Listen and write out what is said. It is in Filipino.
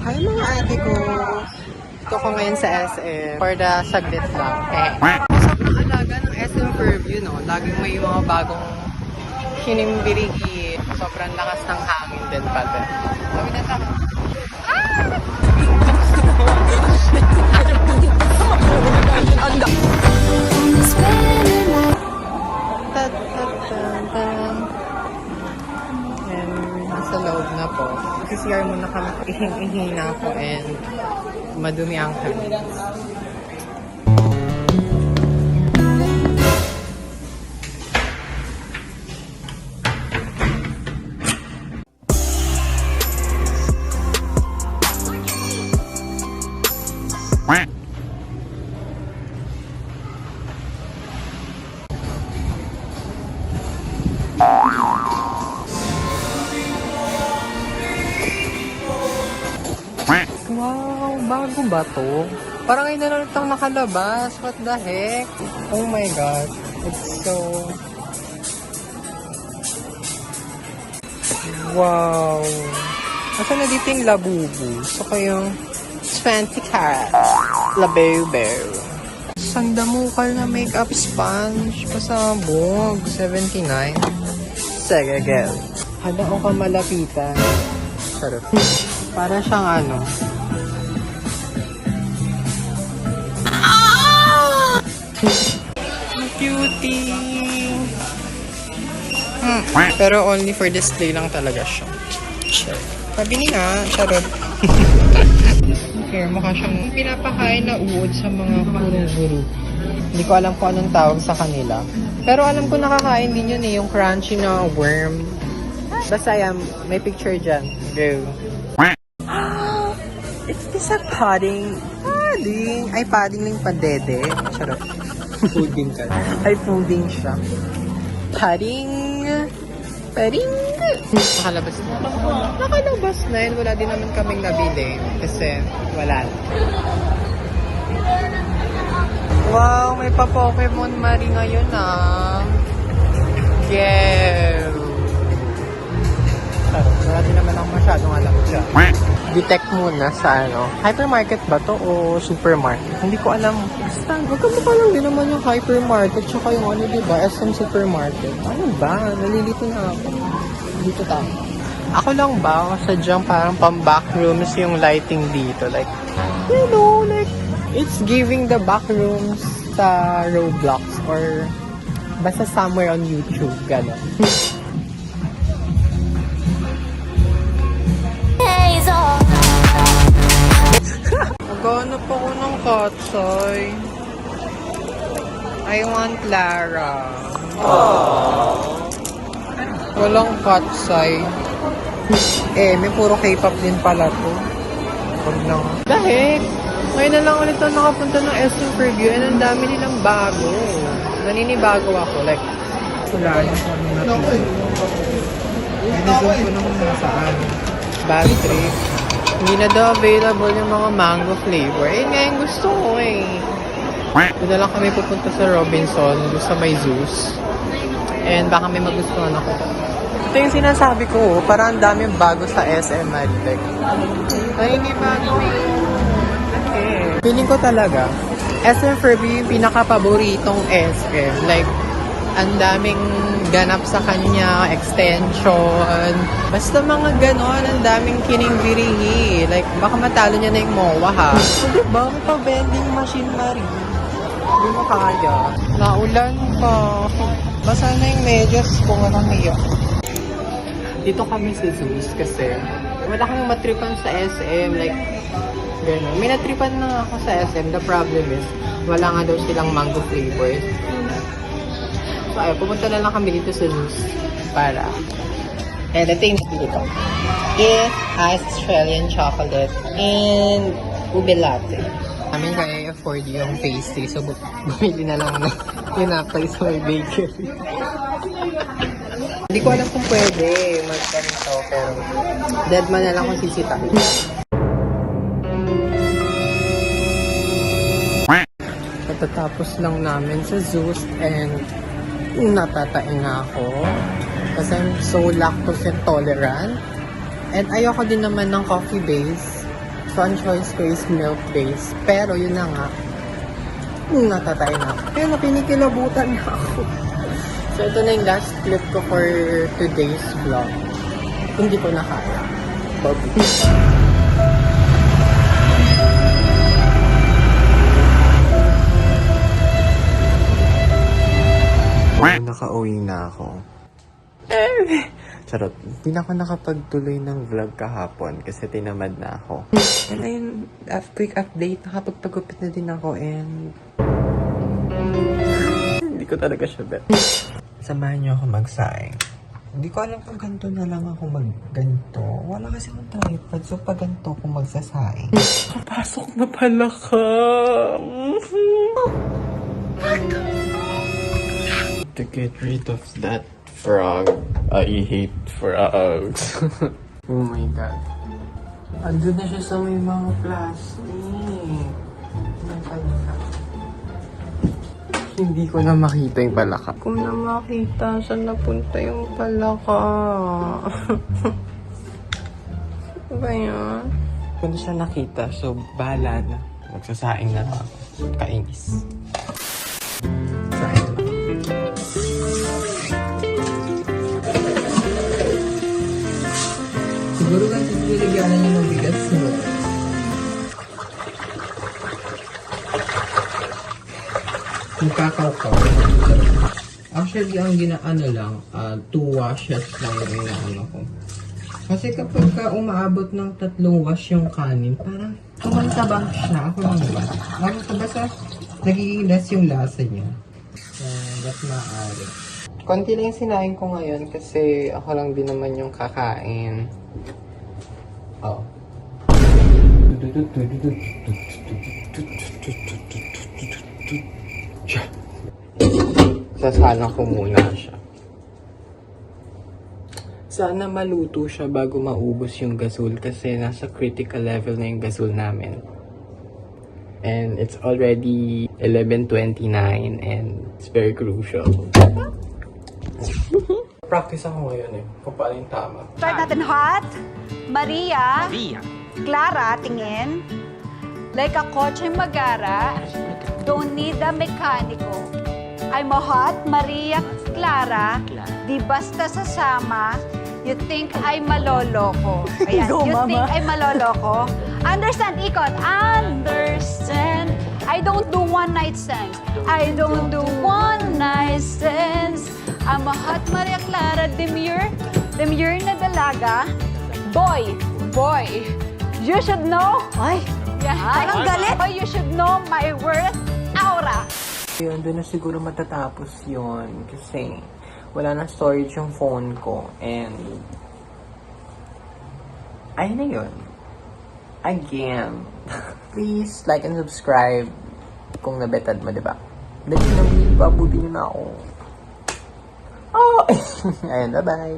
Hi mga ate ko. Ito ko ngayon sa SM. For the saglit lang. Sobrang alaga ng SM Fairview, no? Laging may mga bagong hinimbirigi. Sobrang lakas ng hangin din pati. Sabi na lang. Anda! And nasa loob na po. CCR muna kami. Ihing-ihi na ako and madumi ang hands. Wow, bago ba to? Parang ngayon na lang itong nakalabas. What the heck? Oh my god. It's so... Wow. Asa na dito yung labubu? Saka yung 20 carat. Labubu. Sandamukal na makeup sponge. Pasabog. 79. Sige, girl. Handa ko ka malapitan. Sarap. Para siyang ano. Cutie! Pero only for display lang talaga siya. Pabili nga, charot. Okay, mukha siyang pinapakain na uod sa mga guru-guru. Hindi ko alam kung anong tawag sa kanila. Pero alam ko nakakain din yun eh, yung crunchy na worm. Basta yan, may picture dyan. Go. Is this a pudding? Pudding? Ay, pudding lang pandede. Charot. Pudding ka. Ay, pudding siya. Pudding. Pudding. Nakalabas na. Nakalabas na yun. Wala din naman kaming nabili. Kasi wala na. Wow, may pa-Pokemon Marie ngayon ah. Yeah. Wala din naman ako masyadong alam siya. Detect muna sa ano. Hypermarket ba to o supermarket? Hindi ko alam. Basta, magkamukha lang din naman yung hypermarket tsaka yung ano diba, SM supermarket. Ano ba? Nalilito na ako. Dito tayo. Ako lang ba? Sadyang parang pang-backrooms yung lighting dito. Like, you know, like, it's giving the backrooms sa Roblox or basta somewhere on YouTube. Gano'n. Naghanap ako ng katsoy. I want Lara. Walang katsoy. May puro K-pop din pala to. Huwag na nga. Dahil, ngayon na lang ulit ako nakapunta ng SM Fairview and ang dami nilang bago. Naninibago ako. Like, wala na kung ano natin. Binigyan ko na kung nasaan. Bad trip. Hindi na daw available yung mga mango flavor. Nga yung gusto ko eh. Doon na lang kami pupunta sa Robinson, doon sa may Zeus. And baka may magustuhan ako. Ito yung sinasabi ko, parang ang daming bago sa SM Magtech. Ay, hindi bago eh. Okay. Feeling ko talaga, SM Fairview yung pinaka-paboritong SM. Like, ang daming ganap sa kanya, extension. Basta mga ganon, ang daming kiningbirihi. Like, baka matalo niya na yung MOA ha. So, diba? May pa-vending machine Marie. Hindi mo kaya. Naulan pa. Basa na yung medyas kung anong niya. Dito kami sa Zeus kasi wala kami matripan sa SM. Like, gano'n. May natripan na ako sa SM. The problem is, wala nga daw silang mango flavors. So, ayun, pumunta na lang kami dito sa Zeus para ito yung dito is Australian chocolate and ube latte. Kami kaya afford yung pastry so bumili na lang na pinapay sa may bakery. Hindi ko alam kung pwede magkanito pero dead man na lang kung sisita. Katatapos lang namin sa Zeus and natatain na ako kasi I'm so lactose intolerant and ayoko din naman ng coffee base Fun choice ko is milk base. Pero yun na nga, natatay na ako. Pero pinikilabutan na ako. So ito na yung last clip ko for today's vlog. Hindi ko na kaya. Nakauwi na ako. Charot, hindi na ako nakapagtuloy ng vlog kahapon kasi tinamad na ako. And ayun, quick update, nakapagpagupit na din ako and hindi ko talaga siya bet. Samahan niyo ako magsaing. Hindi ko alam kung ganito na lang ako magganto. Wala kasi akong tripod, so pag ganito ako magsasaing. Kapasok na pala ka! To get rid of that frog. I hate frogs. Oh my god. Andun na siya sa may mga plastic. Hindi ko na makita yung palaka. Kung na makita, saan napunta yung palaka? Ano ba yan? Kung di siya nakita, so bahala na. Magsasaing na lang ako. Kainis. Saing na. Siguro kasi nilagyanan niyo ng bigas mo. Yung kakao-kao. Actually, ang ginaano lang, 2 washes lang yung inaano ko. Kasi kapag umaabot ng 3 wash yung kanin, parang kumantabang siya. Ako lang ba? Ako ko basta nagiging less yung lasa niya. That's maaari. Konti lang yung sinain ko ngayon kasi ako lang din naman yung kakain. Oh. Sasalang ko muna siya. Sana maluto siya bago maubos yung gasol kasi nasa critical level na yung gasol namin. And it's already 11:29 and it's very crucial. Practice ako ngayon kung paano yung tama. Start natin hot. Maria. Clara, tingin. Like a kotse magara. Don't need a mekaniko. I'm a hot Maria Clara. Di basta sasama. You think I'm maloloko. Ayan. You think I'm maloloko. Understand, ikot. Understand. I don't do one night stands. I don't do one night stands. I'm a hot Maria Clara. Demure na dalaga. Boy. You should know. Ay. Parang galit. Boy, you should know my worth. Aura. Yun, doon na siguro matatapos yun kasi wala na storage yung phone ko and ayun na yun. Again, please like and subscribe kung nabetad mo, diba? Dali na, pabuti nyo na ako. Oh! Ayun, bye-bye!